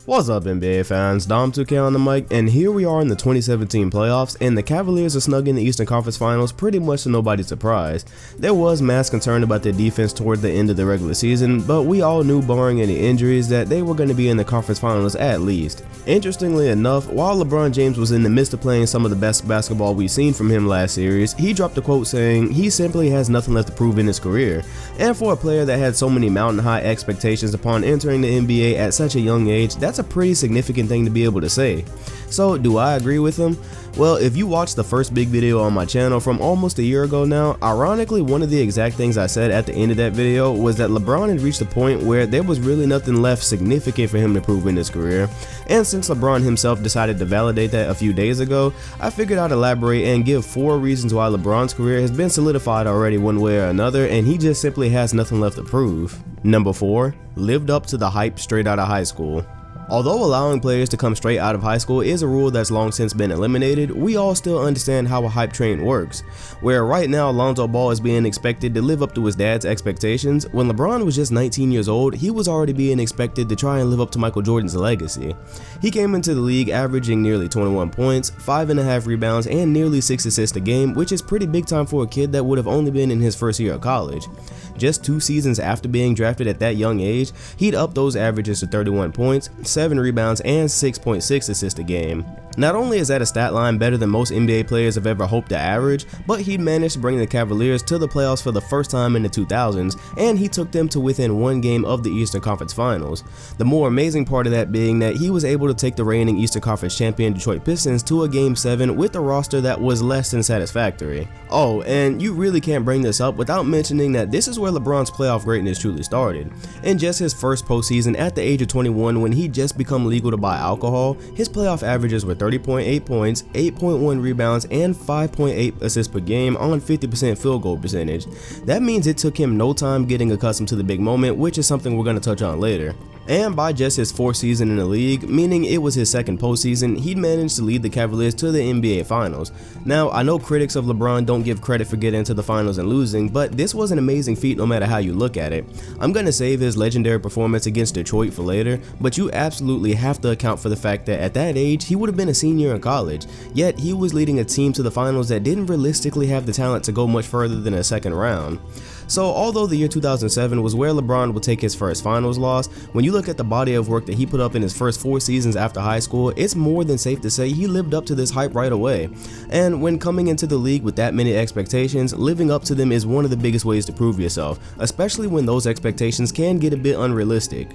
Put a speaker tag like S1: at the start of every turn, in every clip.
S1: What's up, NBA fans? Dom2K on the mic, and here we are in the 2017 playoffs, and the Cavaliers are snug in the Eastern Conference Finals pretty much to nobody's surprise. There was mass concern about their defense toward the end of the regular season, but we all knew, barring any injuries, that they were going to be in the conference finals at least. Interestingly enough, while LeBron James was in the midst of playing some of the best basketball we've seen from him last series, he dropped a quote saying he simply has nothing left to prove in his career. And for a player that had so many mountain-high expectations upon entering the NBA at such a young age, that's a pretty significant thing to be able to say. So, do I agree with him? Well, if you watched the first big video on my channel from almost a year ago now, ironically one of the exact things I said at the end of that video was that LeBron had reached a point where there was really nothing left significant for him to prove in his career. And since LeBron himself decided to validate that a few days ago, I figured I'd elaborate and give 4 reasons why LeBron's career has been solidified already one way or another, and he just simply has nothing left to prove. Number 4, lived up to the hype straight out of high school. Although allowing players to come straight out of high school is a rule that's long since been eliminated, we all still understand how a hype train works. Where right now Lonzo Ball is being expected to live up to his dad's expectations, when LeBron was just 19 years old, he was already being expected to try and live up to Michael Jordan's legacy. He came into the league averaging nearly 21 points, 5.5 rebounds, and nearly 6 assists a game, which is pretty big time for a kid that would have only been in his first year of college. Just 2 seasons after being drafted at that young age, he'd up those averages to 31 points, 7 rebounds, and 6.6 assists a game. Not only is that a stat line better than most NBA players have ever hoped to average, but he'd managed to bring the Cavaliers to the playoffs for the first time in the 2000s, and he took them to within 1 game of the Eastern Conference Finals. The more amazing part of that being that he was able to take the reigning Eastern Conference champion Detroit Pistons to a Game 7 with a roster that was less than satisfactory. Oh, and you really can't bring this up without mentioning that this is where LeBron's playoff greatness truly started. In just his first postseason at the age of 21, when he'd just become legal to buy alcohol, his playoff averages were 30.8 points, 8.1 rebounds, and 5.8 assists per game on 50% field goal percentage. That means it took him no time getting accustomed to the big moment, which is something we're going to touch on later. And by just his 4th season in the league, meaning it was his 2nd postseason, he'd managed to lead the Cavaliers to the NBA Finals. Now, I know critics of LeBron don't give credit for getting to the finals and losing, but this was an amazing feat no matter how you look at it. I'm gonna save his legendary performance against Detroit for later, but you absolutely have to account for the fact that at that age, he would have been a senior in college, yet he was leading a team to the finals that didn't realistically have the talent to go much further than a 2nd round. So although the year 2007 was where LeBron would take his first finals loss, when you look at the body of work that he put up in his first 4 seasons after high school, it's more than safe to say he lived up to this hype right away. And when coming into the league with that many expectations, living up to them is one of the biggest ways to prove yourself, especially when those expectations can get a bit unrealistic.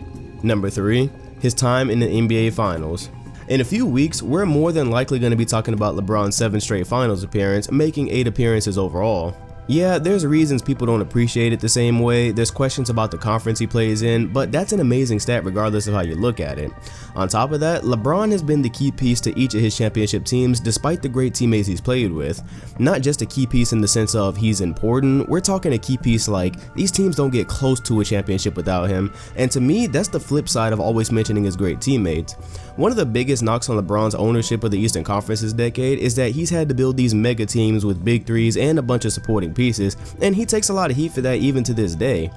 S1: Number 3, his time in the NBA Finals. In a few weeks, we're more than likely going to be talking about LeBron's 7 straight finals appearance, making 8 appearances overall. Yeah, there's reasons people don't appreciate it the same way, there's questions about the conference he plays in, but that's an amazing stat regardless of how you look at it. On top of that, LeBron has been the key piece to each of his championship teams despite the great teammates he's played with. Not just a key piece in the sense of he's important, we're talking a key piece like these teams don't get close to a championship without him, and to me that's the flip side of always mentioning his great teammates. One of the biggest knocks on LeBron's ownership of the Eastern Conference this decade is that he's had to build these mega teams with big threes and a bunch of supporting pieces, and he takes a lot of heat for that even to this day.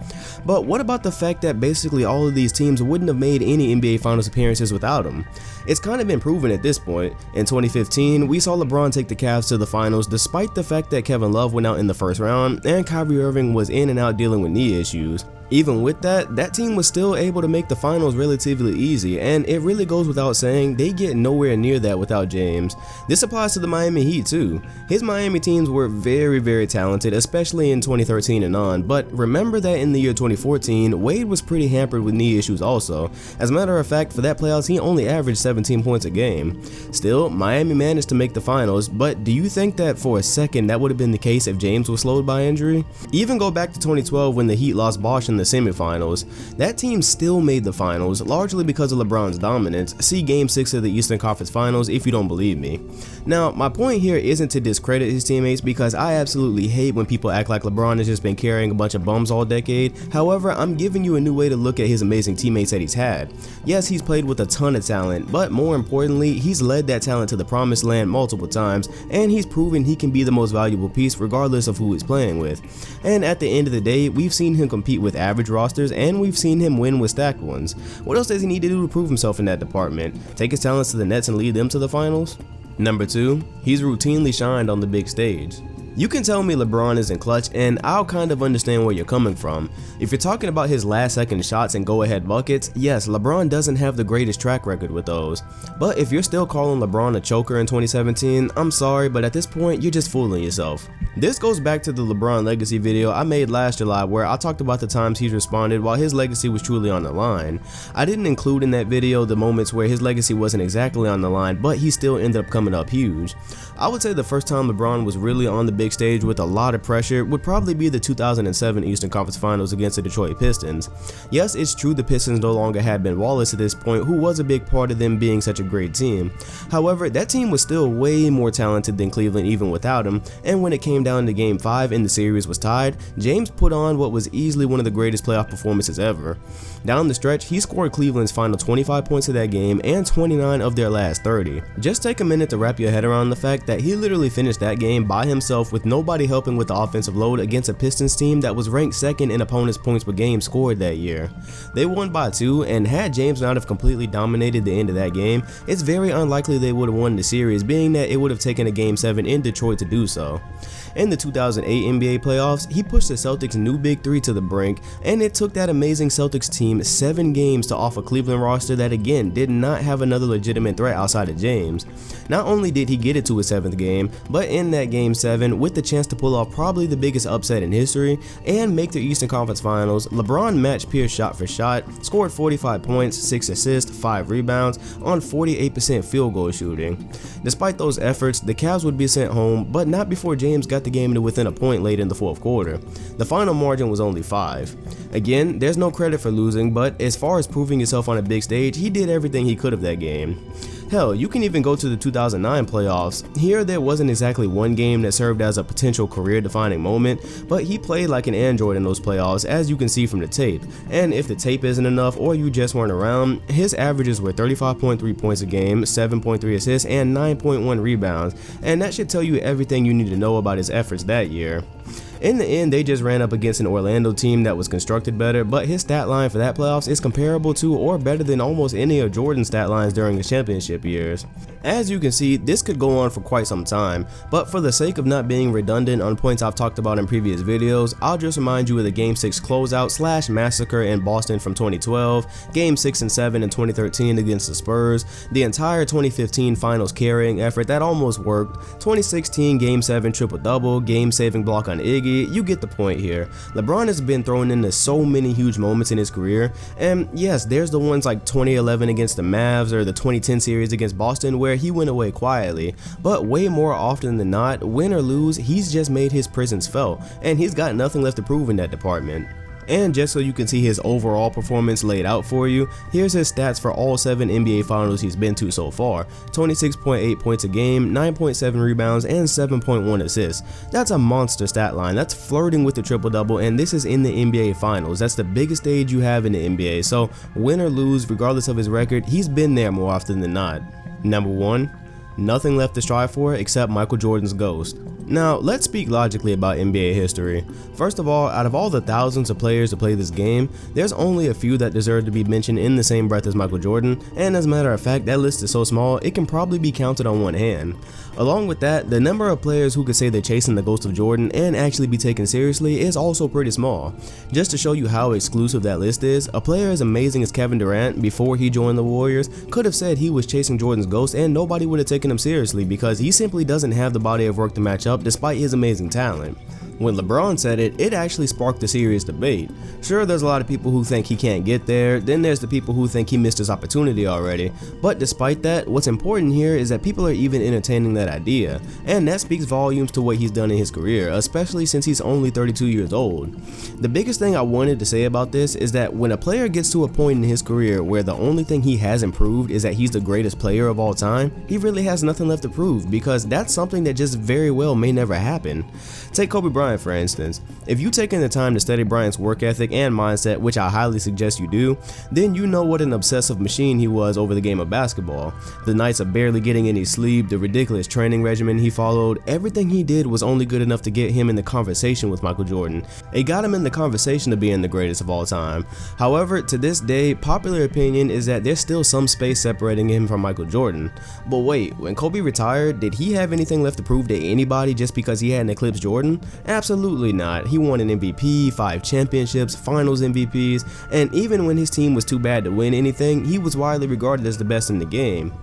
S1: But what about the fact that basically all of these teams wouldn't have made any NBA Finals appearances without him? It's kind of been proven at this point. In 2015, we saw LeBron take the Cavs to the finals despite the fact that Kevin Love went out in the first round and Kyrie Irving was in and out dealing with knee issues. Even with that team was still able to make the finals relatively easy, and it really goes without saying they get nowhere near that without James. This applies to the Miami Heat too. His Miami teams were very talented, especially in 2013 and on, but remember that in the year 2014, Wade was pretty hampered with knee issues also. As a matter of fact, for that playoffs, he only averaged 17 points a game. Still, Miami managed to make the finals, but do you think that for a second that would have been the case if James was slowed by injury? Even go back to 2012 when the Heat lost Bosh in the semifinals. That team still made the finals, largely because of LeBron's dominance. See Game 6 of the Eastern Conference Finals if you don't believe me. Now, my point here isn't to discredit his teammates because I absolutely hate when people act like LeBron has just been carrying a bunch of bums all decade. However, I'm giving you a new way to look at his amazing teammates that he's had. Yes, he's played with a ton of talent, but more importantly, he's led that talent to the promised land multiple times, and he's proven he can be the most valuable piece regardless of who he's playing with. And at the end of the day, we've seen him compete with average rosters, and we've seen him win with stacked ones. What else does he need to do to prove himself in that department? Take his talents to the Nets and lead them to the finals? Number 2, he's routinely shined on the big stage. You can tell me LeBron isn't clutch, and I'll kind of understand where you're coming from. If you're talking about his last second shots and go ahead buckets, yes, LeBron doesn't have the greatest track record with those. But if you're still calling LeBron a choker in 2017, I'm sorry, but at this point, you're just fooling yourself. This goes back to the LeBron legacy video I made last July, where I talked about the times he's responded while his legacy was truly on the line. I didn't include in that video the moments where his legacy wasn't exactly on the line, but he still ended up coming up huge. I would say the first time LeBron was really on the big stage with a lot of pressure would probably be the 2007 Eastern Conference Finals against the Detroit Pistons. Yes, it's true the Pistons no longer had Ben Wallace at this point, who was a big part of them being such a great team. However, that team was still way more talented than Cleveland even without him, and when it came down to Game 5 and the series was tied, James put on what was easily one of the greatest playoff performances ever. Down the stretch, he scored Cleveland's final 25 points of that game and 29 of their last 30. Just take a minute to wrap your head around the fact that he literally finished that game by himself with nobody helping with the offensive load against a Pistons team that was ranked second in opponents' points per game scored that year. They won by 2, and had James not have completely dominated the end of that game, it's very unlikely they would have won the series, being that it would have taken a Game 7 in Detroit to do so. In the 2008 NBA playoffs, he pushed the Celtics' new Big 3 to the brink, and it took that amazing Celtics team 7 games to off a Cleveland roster that again did not have another legitimate threat outside of James. Not only did he get it to his 7th game, but in that Game 7, with the chance to pull off probably the biggest upset in history and make the Eastern Conference Finals, LeBron matched Pierce shot for shot, scored 45 points, 6 assists, 5 rebounds on 48% field goal shooting. Despite those efforts, the Cavs would be sent home, but not before James got the game to within a point late in the 4th quarter. The final margin was only 5. Again, there's no credit for losing, but as far as proving yourself on a big stage, he did everything he could of that game. Hell, you can even go to the 2009 playoffs. Here, there wasn't exactly one game that served as a potential career-defining moment, but he played like an android in those playoffs, as you can see from the tape. And if the tape isn't enough or you just weren't around, his averages were 35.3 points a game, 7.3 assists, and 9.1 rebounds, and that should tell you everything you need to know about his efforts that year. In the end, they just ran up against an Orlando team that was constructed better, but his stat line for that playoffs is comparable to or better than almost any of Jordan's stat lines during the championship years. As you can see, this could go on for quite some time, but for the sake of not being redundant on points I've talked about in previous videos, I'll just remind you of the Game 6 closeout / massacre in Boston from 2012, Game 6 and 7 in 2013 against the Spurs, the entire 2015 finals carrying effort that almost worked, 2016 Game 7 triple-double, game-saving block on Iggy. You get the point here. LeBron has been thrown into so many huge moments in his career, and yes, there's the ones like 2011 against the Mavs or the 2010 series against Boston where he went away quietly, but way more often than not, win or lose, he's just made his presence felt, and he's got nothing left to prove in that department. And just so you can see his overall performance laid out for you, here's his stats for all 7 NBA finals he's been to so far: 26.8 points a game, 9.7 rebounds, and 7.1 assists. That's a monster stat line. That's flirting with the triple-double, and this is in the NBA finals. That's the biggest stage you have in the NBA, so win or lose, regardless of his record, he's been there more often than not. Number 1. Nothing left to strive for except Michael Jordan's ghost. Now, let's speak logically about NBA history. First of all, out of all the thousands of players to play this game, there's only a few that deserve to be mentioned in the same breath as Michael Jordan, and as a matter of fact, that list is so small, it can probably be counted on one hand. Along with that, the number of players who could say they're chasing the ghost of Jordan and actually be taken seriously is also pretty small. Just to show you how exclusive that list is, a player as amazing as Kevin Durant, before he joined the Warriors, could have said he was chasing Jordan's ghost and nobody would have taken him seriously because he simply doesn't have the body of work to match up despite his amazing talent. When LeBron said it, it actually sparked a serious debate. Sure, there's a lot of people who think he can't get there, then there's the people who think he missed his opportunity already, but despite that, what's important here is that people are even entertaining that idea, and that speaks volumes to what he's done in his career, especially since he's only 32 years old. The biggest thing I wanted to say about this is that when a player gets to a point in his career where the only thing he has improved is that he's the greatest player of all time, he really has nothing left to prove, because that's something that just very well may never happen. Take Kobe Bryant, Bryant, for instance. If you taken the time to study Bryant's work ethic and mindset, which I highly suggest you do, then you know what an obsessive machine he was over the game of basketball. The nights of barely getting any sleep, the ridiculous training regimen he followed, everything he did was only good enough to get him in the conversation with Michael Jordan. It got him in the conversation of being the greatest of all time. However, to this day, popular opinion is that there's still some space separating him from Michael Jordan. But wait, when Kobe retired, did he have anything left to prove to anybody just because he hadn't eclipsed Jordan? Absolutely not. He won an MVP, 5 championships, finals MVPs, and even when his team was too bad to win anything, he was widely regarded as the best in the game.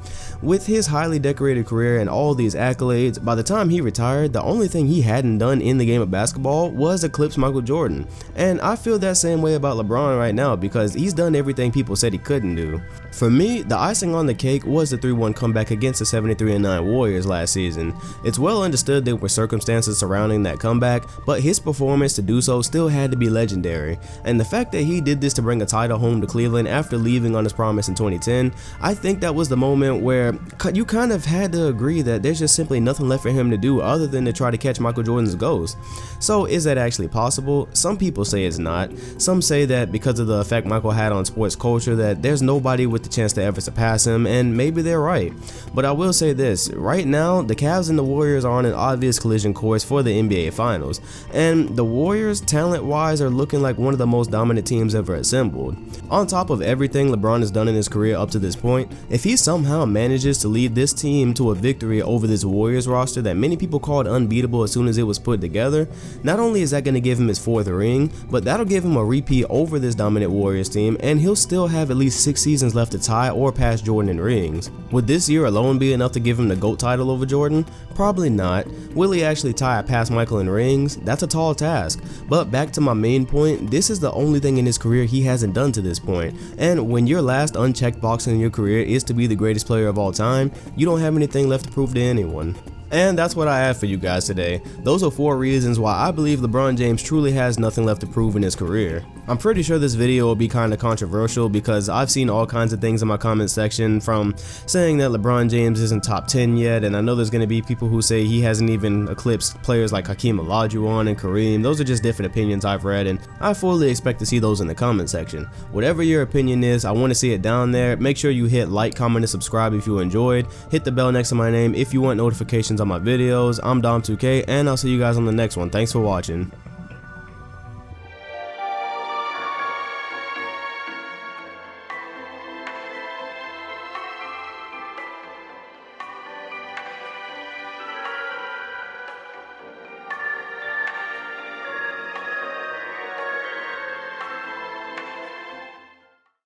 S1: With his highly decorated career and all these accolades, by the time he retired, the only thing he hadn't done in the game of basketball was eclipse Michael Jordan. And I feel that same way about LeBron right now because he's done everything people said he couldn't do. For me, the icing on the cake was the 3-1 comeback against the 73-9 Warriors last season. It's well understood there were circumstances surrounding that comeback, but his performance to do so still had to be legendary. And the fact that he did this to bring a title home to Cleveland after leaving on his promise in 2010, I think that was the moment where you kind of had to agree that there's just simply nothing left for him to do other than to try to catch Michael Jordan's ghost. So is that actually possible? Some people say it's not. Some say that because of the effect Michael had on sports culture that there's nobody with the chance to ever surpass him, and maybe they're right. But I will say this, right now the Cavs and the Warriors are on an obvious collision course for the NBA Finals, and the Warriors talent wise are looking like one of the most dominant teams ever assembled. On top of everything LeBron has done in his career up to this point, if he somehow manages to lead this team to a victory over this Warriors roster that many people called unbeatable as soon as it was put together, not only is that going to give him his 4th ring, but that'll give him a repeat over this dominant Warriors team, and he'll still have at least 6 seasons left to tie or pass Jordan in rings. Would this year alone be enough to give him the GOAT title over Jordan? Probably not. Will he actually tie past Michael in rings? That's a tall task. But back to my main point, this is the only thing in his career he hasn't done to this point. And when your last unchecked box in your career is to be the greatest player of all time, you don't have anything left to prove to anyone. And that's what I have for you guys today. Those are 4 reasons why I believe LeBron James truly has nothing left to prove in his career. I'm pretty sure this video will be kind of controversial because I've seen all kinds of things in my comment section, from saying that LeBron James isn't top 10 yet, and I know there's going to be people who say he hasn't even eclipsed players like Hakeem Olajuwon and Kareem. Those are just different opinions I've read, and I fully expect to see those in the comment section. Whatever your opinion is, I want to see it down there. Make sure you hit like, comment, and subscribe if you enjoyed. Hit the bell next to my name if you want notifications on my videos. I'm Dom2K, and I'll see you guys on the next one. Thanks for watching.